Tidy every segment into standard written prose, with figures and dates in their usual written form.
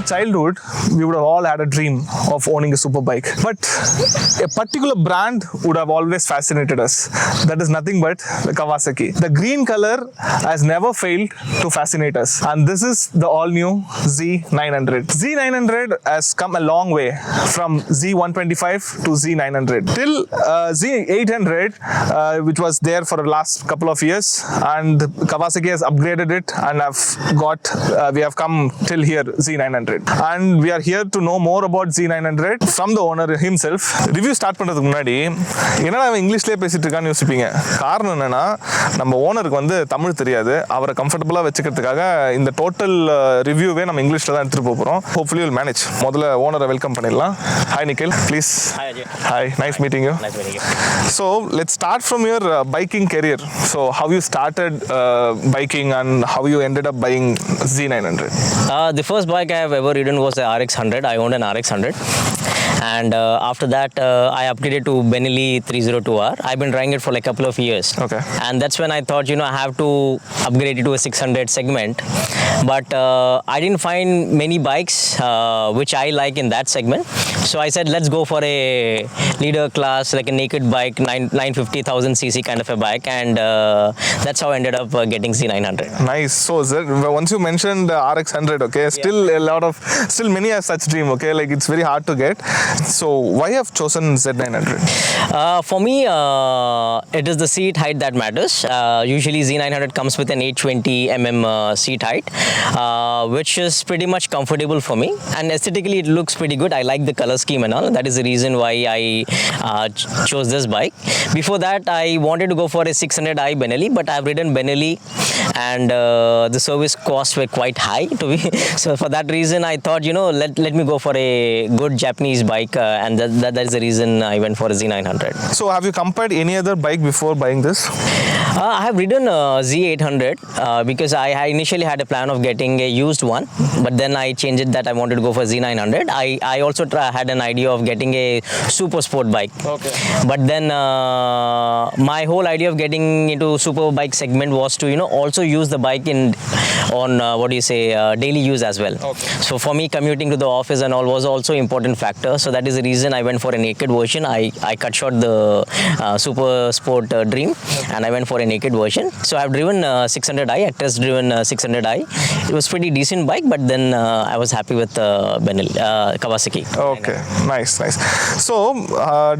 our childhood, we would have all had a dream of owning a super bike. But a particular brand would have always fascinated us. That is nothing but the Kawasaki. The green color has never failed to fascinate us. And this is the all-new Z900. Z900 has come a long way from Z125 to Z900. Till Z800, which was there for the last couple of years, and Kawasaki has upgraded it and we have come till here, Z900. And we are here to know more about Z900 from the owner himself. Review start பண்றதுக்கு முன்னாடி என்னடா அவன் இங்கிலீஷ்லயே பேசிட்டு இருக்கான்னு யோசிப்பீங்க. காரணம் என்னன்னா நம்ம ஓனருக்கு வந்து தமிழ் தெரியாது. அவரை கம்ஃபர்டபுளா வச்சுக்கிறதுக்காக இந்த டோட்டல் ரிவ்யூவே நம்ம இங்கிலீஷ்ல தான் எடுத்துட்டு போறோம். Hopefully you'll manage. முதல்ல ஓனரை வெல்கம் பண்ணிடலாம். Hi Nikhil, please. Hi Ajay. Hi, nice meeting you. Nice meeting you. So let's start from your biking career. So how you started biking and how you ended up buying Z900? The first bike I have ever ridden was the RX100. I owned an RX100. And after that, I upgraded to Benelli 302R. I've been riding it for like a couple of years. Okay. And that's when I thought, I have to upgrade it to a 600 segment. But I didn't find many bikes which I like in that segment. So I said, let's go for a leader class, like a naked bike, 950,000cc kind of a bike. And that's how I ended up getting Z900. Nice. So once you mentioned RX100, okay, still many have such dream, okay, like it's very hard to get. So why have chosen Z900? For me, it is the seat height that matters. Usually Z900 comes with an 820mm seat height, which is pretty much comfortable for me. And aesthetically, it looks pretty good. I like the color scheme and all. That is the reason why I chose this bike. Before that, I wanted to go for a 600i Benelli, but I've ridden Benelli and the service costs were quite high to me. So for that reason, I thought, let me go for a good Japanese bike, and that is the reason I went for a Z900. So have you compared any other bike before buying this? I have ridden Z800 because I initially had a plan of getting a used one, but then I changed it that I wanted to go for Z900. I also had an idea of getting a super sport bike. Okay. But then my whole idea of getting into super bike segment was to also use the bike on daily use as well. Okay. So for me, commuting to the office and all was also important factor. So that is the reason I went for a naked version. I cut short the super sport dream, and I went for a naked version. So I've driven 600i. I test driven 600i. It was pretty decent bike, but then I was happy with Kawasaki. Okay, nice. So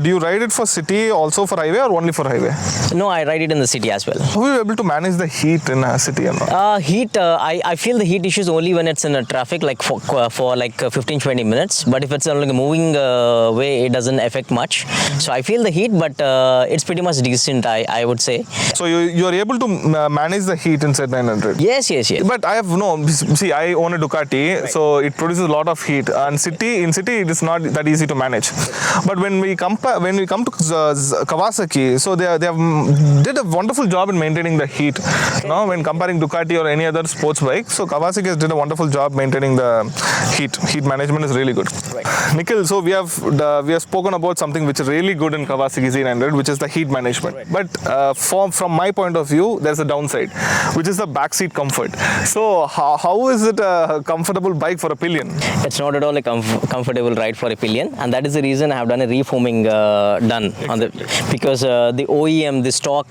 do you ride it for city, also for highway, or only for highway? No, I ride it in the city as well. How are you able to manage the heat in a city? Heat, I feel the heat issues only when it's in a traffic, like for like 15-20 minutes. But if it's like a moving way, it doesn't affect much. So I feel the heat, but it's pretty much decent, I would say. So you are able to manage the heat in Z900? Yes. But I own a Ducati, right. So it produces a lot of heat, and in city it is not that easy to manage. But when we come to Kawasaki, so they did a wonderful job in maintaining the heat. When comparing Ducati or any other sports bike, so Kawasaki has did a wonderful job maintaining the heat. Heat management is really good. Right. Nikhil, so we have spoken about something which is really good in Kawasaki Z900, which is the heat management. Right. But from my point of view, there's a downside, which is the backseat comfort. So how is it a comfortable bike for a pillion? It's not at all a comfortable ride for a pillion, and that is the reason I have done a reforming because the OEM, the stock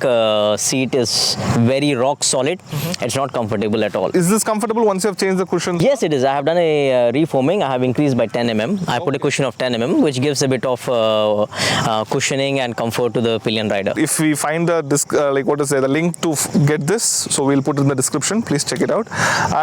seat is very rock solid. Mm-hmm. It's not comfortable at all. Is this comfortable once you have changed the cushion? Yes, it is. I have done a reforming. I have increased by 10 mm. I put a cushion of 10 mm, which gives a bit of cushioning and comfort to the pillion rider. If we find the link to get this, so we'll put it in the description. Please check it out.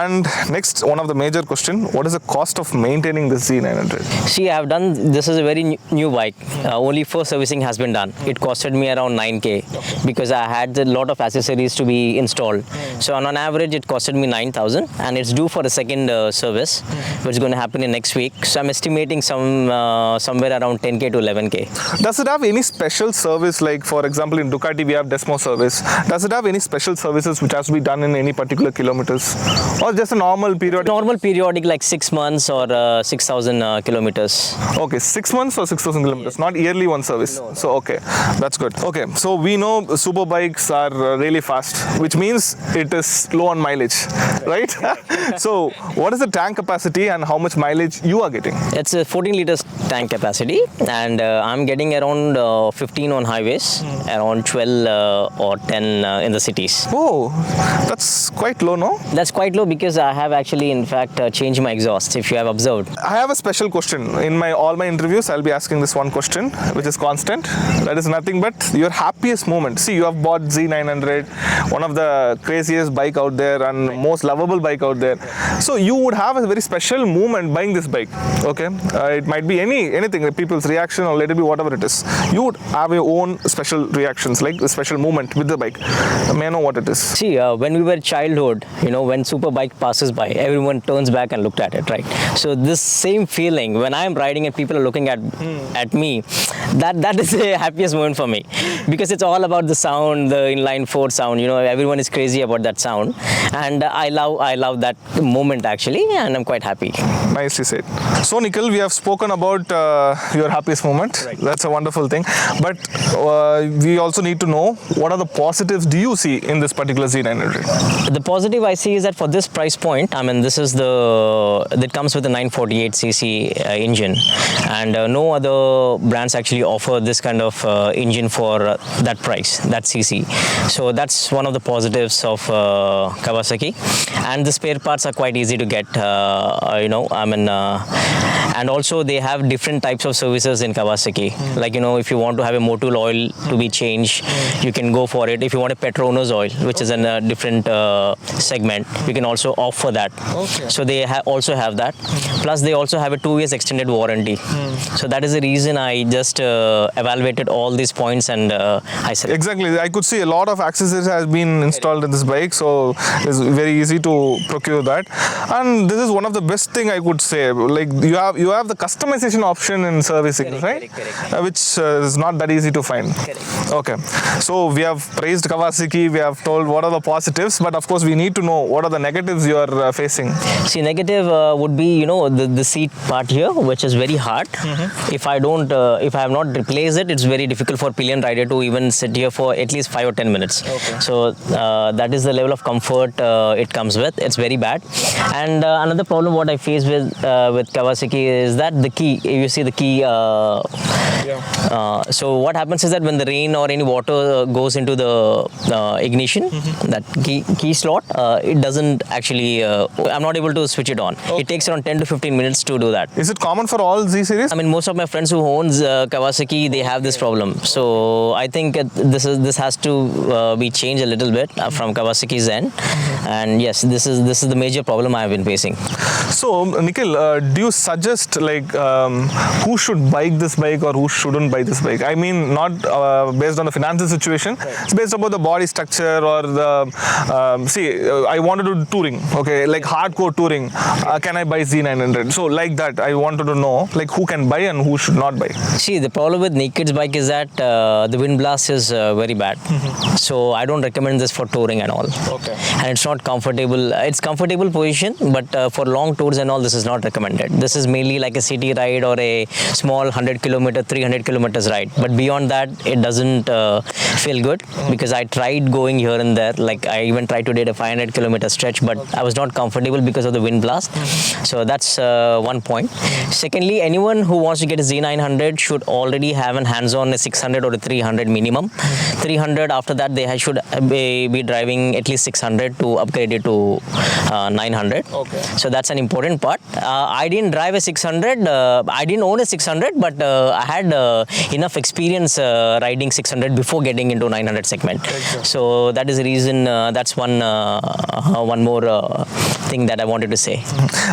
And next, one of the major question: what is the cost of maintaining this Z900? See, I have done. This is a very new bike. Only first servicing has been done. It costed me around 9K because I had a lot of accessories to be installed. So on average, it costed me 9,000, and it's due for a second service, which is going to happen in next week. So I'm estimating somewhere around 10K to 11K. Does it have any special service? Like for example, in Ducati we have Desmo service. Does it have any special services which has to be done in any particular kilometers? or just a normal period? Normal periodic like 6 months or 6,000 kilometers. Okay, 6 months or 6,000 kilometers, not yearly one service. No. So, okay, that's good. Okay, so we know super bikes are really fast, which means it is low on mileage, right? So, what is the tank capacity and how much mileage you are getting? It's a 14 liters tank capacity, and I'm getting around 15 on highways, around 12 or 10 in the cities. Oh, that's quite low, no? That's quite low because I have actually, in fact, changed my exhaust, if you have observed. I have a special question. In all my interviews, I'll be asking this one question, which is constant. That is nothing but your happiest moment. See, you have bought Z900, one of the craziest bike out there and most lovable bike out there. So you would have a very special moment buying this bike. Okay, it might be anything, people's reaction or let it be whatever it is. You would have your own special reactions, like a special moment with the bike. May I know what it is? See, when we were childhood, when super bike passes by, everyone turns back and looked at it, right? So this same feeling when I'm riding and people are looking at me, that is the happiest moment for me, because it's all about the sound, the inline four sound. Everyone is crazy about that sound, and I love that moment actually, and I'm quite happy. Nicely said. So Nikhil, we have spoken about your happiest moment. Right. That's a wonderful thing. But we also need to know what are the positives do you see in this particular Z900? The positive I see is that for this price point, this is that comes with a 948cc engine, and no other brands actually offer this kind of engine for that price, that cc. So that's one of the positives of Kawasaki, and the spare parts are quite easy to get. And also they have different types of services in Kawasaki. Like, if you want to have a motul oil to be changed, you can go for it. If you want a Petronas oil, which is in a different segment, you can also opt for that. Okay. So they also have that. Plus they also have a 2 years extended warranty. So that is the reason I just evaluated all these points, and I said Exactly. I could see a lot of accessories has been installed in this bike, so it's very easy to procure that. And this is one of the best thing I could say. Like you have the customization option in servicing, right? Correct. Which is not that easy to find. Correct. Okay. So we have praised Kawasaki. We have told what are the positives, but of course we need to know what are the negatives you are facing. See, negative would be the seat part here, which is very hard. If I have not replaced it, it's very difficult for pillion rider to even sit here for at least 5 or 10 minutes. Okay. So that is the level of comfort it comes with. It's very bad. And another problem what I face with Kawasaki is that the key. You see the key. So what happens is that when the rain or any water goes into the ignition, that key slot, it doesn't actually. I'm not able to switch it on. Okay. It takes around 10 to 15 minutes to do that. Is it common for all Z series? Most of my friends who owns Kawasaki, they have this problem. So I think this has to be changed a little bit from Kawasaki's end. And yes, this is the major problem I have been facing. So Nikhil, do you suggest who should buy this bike or who shouldn't buy this bike? I mean, not based on the financial situation. Right. It's based about the body structure or the I want to do touring. Okay, like hardcore touring. Can I buy Z900? So like that, I wanted to know like who can buy and who should not buy. See, the problem with Naked's bike is that the wind blast is very bad. So I don't recommend this for touring and all. Okay. And it's not comfortable. It's comfortable position, but for long tours and all, this is not recommended. This is mainly like a city ride or a small 100 kilometer, 300 kilometers ride. But beyond that, it doesn't feel good, because I tried going here and there. Like I even tried to do a 500 kilometer stretch, but I was not comfortable because of the wind blast. So that's one point. Secondly, anyone who wants to get a Z900 should already have an hands-on a 600 or a 300 minimum. 300, after that they should be driving at least 600 to upgrade it to 900. Okay. So that's an important part. I didn't drive a 600. I didn't own a 600, but I had enough experience riding 600 before getting into 900 segment. Exactly. So that is the reason. That's one more thing that I wanted to say.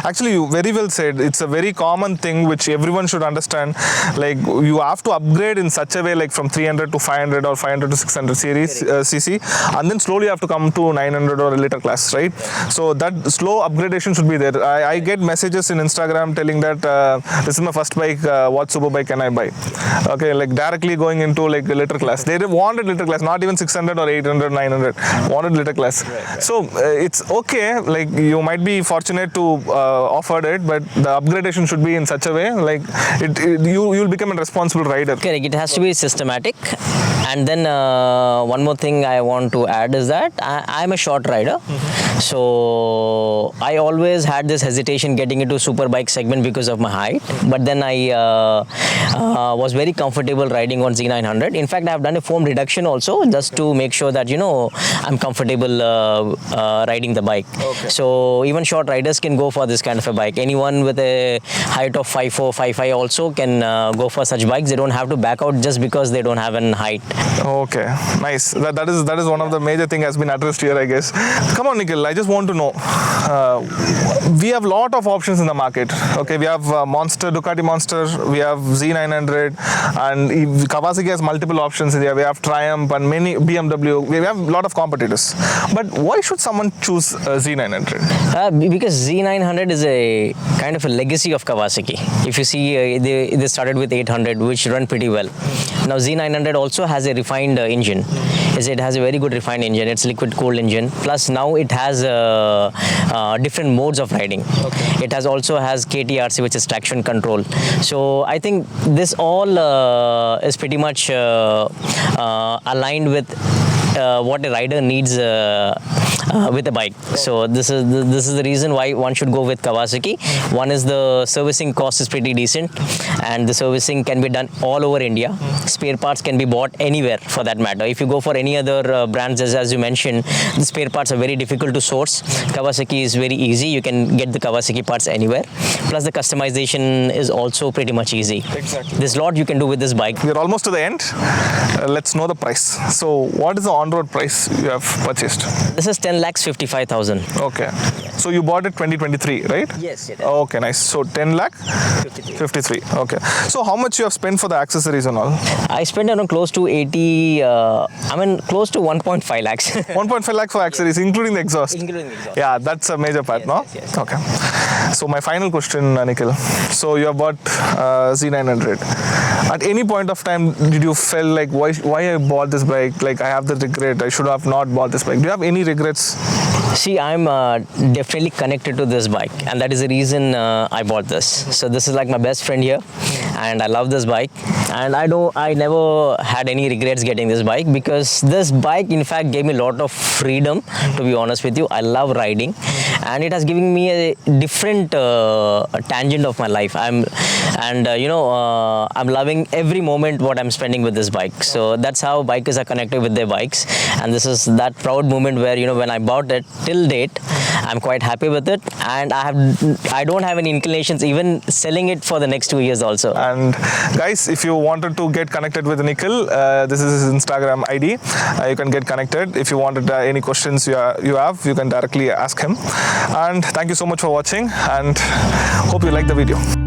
Actually, you very well said. It's a very common thing which everyone should understand. Like you have to upgrade in such a way, like from 300 to 500 or 500 to 600 series cc, and then slowly you have to come to 900 or a later class, right? So that slow upgradation should be there. I get messages in Instagram telling that this is my first bike. What super bike can I buy? Okay, like directly going into like a later class. They wanted later class, not even 600 or 800, 900. Wanted later class. So it's okay. Like you might be fortunate to offered it, but the upgradation should be in such a way like you'll become a responsible rider. Correct. It has to be systematic. And then one more thing I want to add is that I'm a short rider. So I always had this hesitation getting into super bike segment because of my height. But then I was very comfortable riding on Z900. In fact, I've done a foam reduction also just to make sure that, I'm comfortable riding the bike. Okay. So even short riders can go for this kind of a bike. Anyone with a height of 5'4", 5'5" also can go for such bikes. They don't have to back out just because they don't have an height. Okay, nice. That is one of the major thing has been addressed here, I guess. Come on, Nikhil. I just want to know. We have lot of options in the market. Okay, we have Ducati Monster, we have Z900, and Kawasaki has multiple options here. We have Triumph and many BMW. We have a lot of competitors. But why should someone choose Z900? Because Z900 is a kind of a legacy of Kawasaki. If you see, they started with 800, which run pretty well. Now Z900 also has a refined engine. It has a very good refined engine. It's liquid cooled engine. Plus now it has different modes of riding. Okay. It also has KTRC, which is traction control. So I think this all is pretty much aligned with what a rider needs with a bike. So this is the reason why one should go with Kawasaki. One is the servicing cost is pretty decent, and the servicing can be done all over India. Spare parts can be bought anywhere for that matter. If you go for any other brands, as you mentioned, the spare parts are very difficult to source. Kawasaki is very easy. You can get the Kawasaki parts anywhere. Plus the customization is also pretty much easy. Exactly. There's a lot you can do with this bike. We're almost to the end. Let's know the price. So what is the on-road price you have purchased? This is 10,55,000. Okay. So you bought it 2023, right? Yes, it is. Okay, nice. So 10 lakh? 53. Okay. So how much you have spent for the accessories and all? I spent around close to 80, close to 1.5 lakhs. 1.5 lakh for accessories, including the exhaust? Including the exhaust. Yeah, that's a major part, no? Yes. Okay. So my final question, Nikhil. So you have bought Z900. At any point of time, did you feel like, why I bought this bike? Like, I have the regret, I should have not bought this bike. Do you have any regrets? See, I'm definitely connected to this bike, and that is the reason I bought this. So this is like my best friend here, and I love this bike. And I never had any regrets getting this bike, because this bike in fact gave me a lot of freedom, to be honest with you. I love riding, and it has given me a different tangent of my life. I'm loving every moment what I'm spending with this bike. So that's how bikers are connected with their bikes, and this is that proud moment where when I bought it, till date I'm quite happy with it, and I don't have any inclinations even selling it for the next 2 years also. And guys, if you wanted to get connected with Nikhil, this is his Instagram ID. You can get connected. If you wanted any questions you can directly ask him. And thank you so much for watching, and hope you like the video.